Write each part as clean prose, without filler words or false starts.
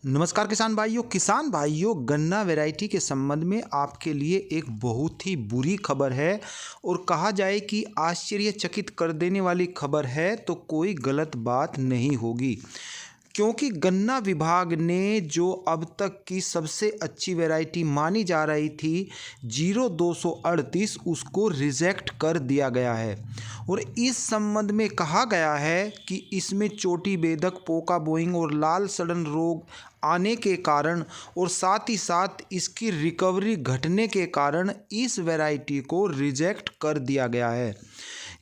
नमस्कार किसान भाइयों गन्ना वैरायटी के संबंध में आपके लिए एक बहुत ही बुरी खबर है और कहा जाए कि आश्चर्यचकित कर देने वाली खबर है तो कोई गलत बात नहीं होगी, क्योंकि गन्ना विभाग ने जो अब तक की सबसे अच्छी वैरायटी मानी जा रही थी 0238 उसको रिजेक्ट कर दिया गया है। और इस संबंध में कहा गया है कि इसमें चोटी बेधक, पोका बोइंग और लाल सड़न रोग आने के कारण और साथ ही साथ इसकी रिकवरी घटने के कारण इस वैरायटी को रिजेक्ट कर दिया गया है,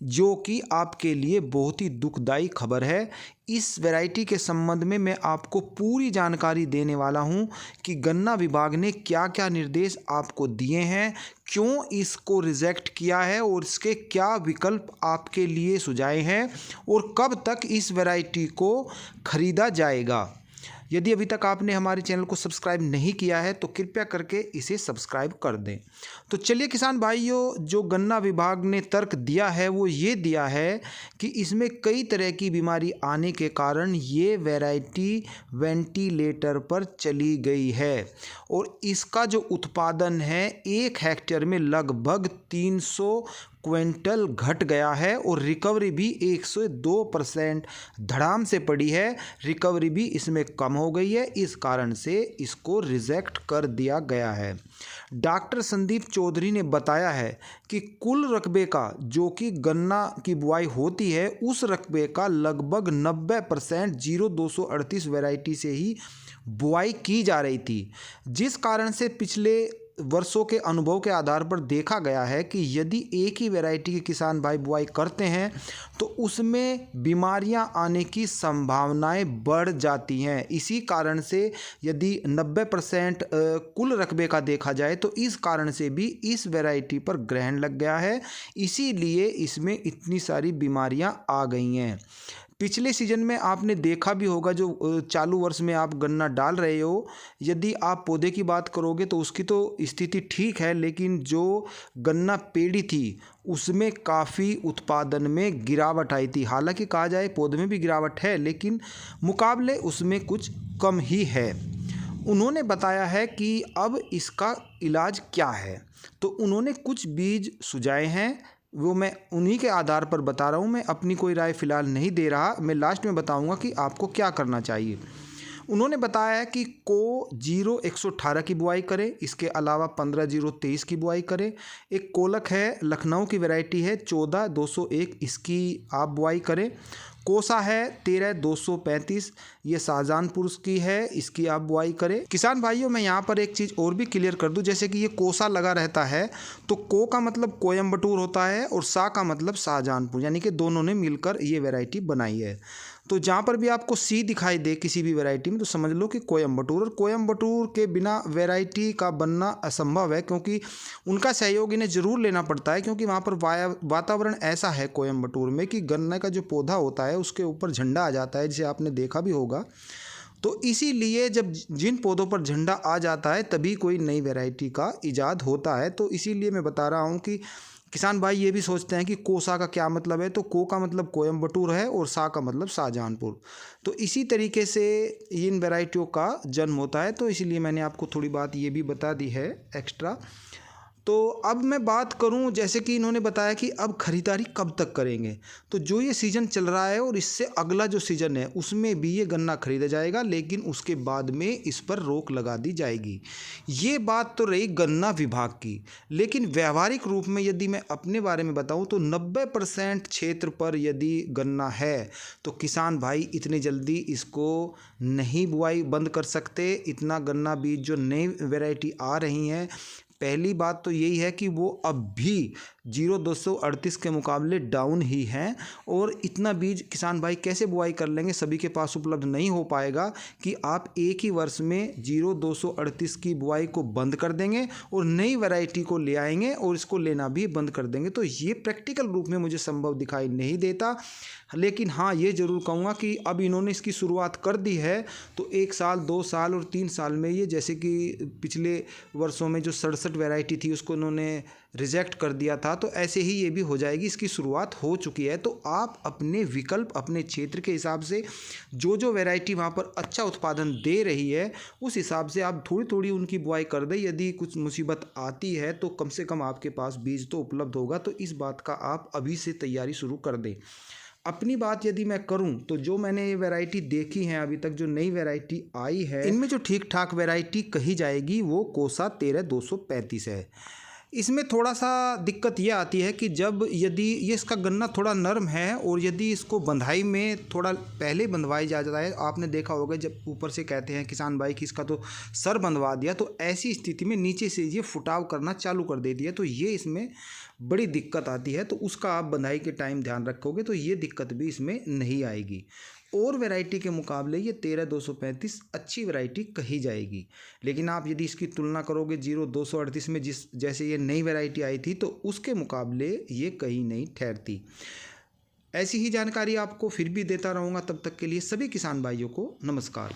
जो कि आपके लिए बहुत ही दुखदाई खबर है। इस वैरायटी के संबंध में मैं आपको पूरी जानकारी देने वाला हूं कि गन्ना विभाग ने क्या क्या निर्देश आपको दिए हैं, क्यों इसको रिजेक्ट किया है और इसके क्या विकल्प आपके लिए सुझाए हैं और कब तक इस वैरायटी को खरीदा जाएगा। यदि अभी तक आपने हमारे चैनल को सब्सक्राइब नहीं किया है तो कृपया करके इसे सब्सक्राइब कर दें। तो चलिए किसान भाइयों, जो गन्ना विभाग ने तर्क दिया है वो ये दिया है कि इसमें कई तरह की बीमारी आने के कारण ये वैरायटी वेंटिलेटर पर चली गई है और इसका जो उत्पादन है 1 हेक्टेयर में लगभग 300 क्विंटल घट गया है और रिकवरी भी 102% धड़ाम से पड़ी है। रिकवरी भी इसमें कम हो गई है, इस कारण से इसको रिजेक्ट कर दिया गया है। डॉक्टर संदीप चौधरी ने बताया है कि कुल रकबे का जो कि गन्ना की बुआई होती है उस रकबे का लगभग 90% 0238 वैरायटी से ही बुआई की जा रही थी, जिस कारण से पिछले वर्षों के अनुभव के आधार पर देखा गया है कि यदि एक ही वैरायटी के किसान भाई बुआई करते हैं तो उसमें बीमारियां आने की संभावनाएं बढ़ जाती हैं। इसी कारण से यदि 90% कुल रकबे का देखा जाए तो इस कारण से भी इस वैरायटी पर ग्रहण लग गया है, इसीलिए इसमें इतनी सारी बीमारियां आ गई हैं। पिछले सीजन में आपने देखा भी होगा, जो चालू वर्ष में आप गन्ना डाल रहे हो, यदि आप पौधे की बात करोगे तो उसकी तो स्थिति ठीक है, लेकिन जो गन्ना पेड़ी थी उसमें काफ़ी उत्पादन में गिरावट आई थी। हालांकि कहा जाए पौधे में भी गिरावट है, लेकिन मुकाबले उसमें कुछ कम ही है। उन्होंने बताया है कि अब इसका इलाज क्या है, तो उन्होंने कुछ बीज सुझाए हैं, वो मैं उन्हीं के आधार पर बता रहा हूँ। मैं अपनी कोई राय फ़िलहाल नहीं दे रहा, मैं लास्ट में बताऊँगा कि आपको क्या करना चाहिए। उन्होंने बताया है कि को 0118 की बुआई करें, इसके अलावा 15023 की बुआई करें। एक कोलक है, लखनऊ की वैरायटी है 14201, इसकी आप बुआई करें। कोसा है 13235, ये शाहजहानपुर की है, इसकी आप बुआई करें। किसान भाइयों, मैं यहाँ पर एक चीज़ और भी क्लियर कर दूँ, जैसे कि ये कोसा लगा रहता है तो को का मतलब कोयम्बटूर होता है और सा का मतलब शाहजहानपुर, यानी कि दोनों ने मिलकर ये वैरायटी बनाई है। तो जहाँ पर भी आपको सी दिखाई दे किसी भी वैरायटी में तो समझ लो कि कोयम्बटूर, और कोयम्बटूर के बिना वैरायटी का बनना असंभव है, क्योंकि उनका सहयोग इन्हें ज़रूर लेना पड़ता है, क्योंकि वहाँ पर वातावरण ऐसा है कोयम्बटूर में कि गन्ने का जो पौधा होता है उसके ऊपर झंडा आ जाता है, जिसे आपने देखा भी होगा। तो इसीलिए जब जिन पौधों पर झंडा आ जाता है तभी कोई नई वैरायटी का इजाद होता है। तो इसीलिए मैं बता रहा हूँ कि किसान भाई ये भी सोचते हैं कि कोसा का क्या मतलब है, तो को का मतलब कोयम्बटूर है और सा का मतलब शाहजहानपुर। तो इसी तरीके से इन वैरायटियों का जन्म होता है, तो इसीलिए मैंने आपको थोड़ी बात ये भी बता दी है एक्स्ट्रा। तो अब मैं बात करूं, जैसे कि इन्होंने बताया कि अब ख़रीदारी कब तक करेंगे, तो जो ये सीज़न चल रहा है और इससे अगला जो सीज़न है उसमें भी ये गन्ना खरीदा जाएगा, लेकिन उसके बाद में इस पर रोक लगा दी जाएगी। ये बात तो रही गन्ना विभाग की, लेकिन व्यवहारिक रूप में यदि मैं अपने बारे में बताऊं तो 90% क्षेत्र पर यदि गन्ना है तो किसान भाई इतनी जल्दी इसको नहीं बुआई बंद कर सकते। इतना गन्ना बीज जो नई वैरायटी आ रही हैं, पहली बात तो यही है कि वो अब भी 0238 के मुकाबले डाउन ही हैं, और इतना बीज किसान भाई कैसे बुआई कर लेंगे, सभी के पास उपलब्ध नहीं हो पाएगा कि आप एक ही वर्ष में 0238 की बुआई को बंद कर देंगे और नई वैरायटी को ले आएंगे और इसको लेना भी बंद कर देंगे। तो ये प्रैक्टिकल रूप में मुझे संभव दिखाई नहीं देता, लेकिन हाँ ये ज़रूर कहूँगा कि अब इन्होंने इसकी शुरुआत कर दी है तो 1 साल 2 साल और 3 साल में ये, जैसे कि पिछले वर्षों में जो 67 67 वैरायटी थी उसको उन्होंने रिजेक्ट कर दिया था, तो ऐसे ही ये भी हो जाएगी। इसकी शुरुआत हो चुकी है, तो आप अपने विकल्प अपने क्षेत्र के हिसाब से जो जो वैरायटी वहाँ पर अच्छा उत्पादन दे रही है उस हिसाब से आप थोड़ी थोड़ी उनकी बुआई कर दें। यदि कुछ मुसीबत आती है तो कम से कम आपके पास बीज तो उपलब्ध होगा, तो इस बात का आप अभी से तैयारी शुरू कर दें। अपनी बात यदि मैं करूं तो जो मैंने ये वैरायटी देखी है अभी तक, जो नई वैरायटी आई है, इनमें जो ठीक ठाक वैरायटी कही जाएगी वो कोसा 13235 है। इसमें थोड़ा सा दिक्कत ये आती है कि जब यदि ये इसका गन्ना थोड़ा नरम है और यदि इसको बंधाई में थोड़ा पहले बंधवाई जाता है, आपने देखा होगा जब ऊपर से कहते हैं किसान भाई कि इसका तो सर बंधवा दिया, तो ऐसी स्थिति में नीचे से ये फुटाव करना चालू कर देती है, तो ये इसमें बड़ी दिक्कत आती है। तो उसका आप बंधाई के टाइम ध्यान रखोगे तो ये दिक्कत भी इसमें नहीं आएगी। और वैरायटी के मुकाबले ये 13235 अच्छी वैरायटी कही जाएगी। लेकिन आप यदि इसकी तुलना करोगे 0238 में जैसे ये नई वैरायटी आई थी, तो उसके मुकाबले ये कहीं नहीं ठहरती। ऐसी ही जानकारी आपको फिर भी देता रहूँगा। तब तक के लिए सभी किसान भाइयों को नमस्कार।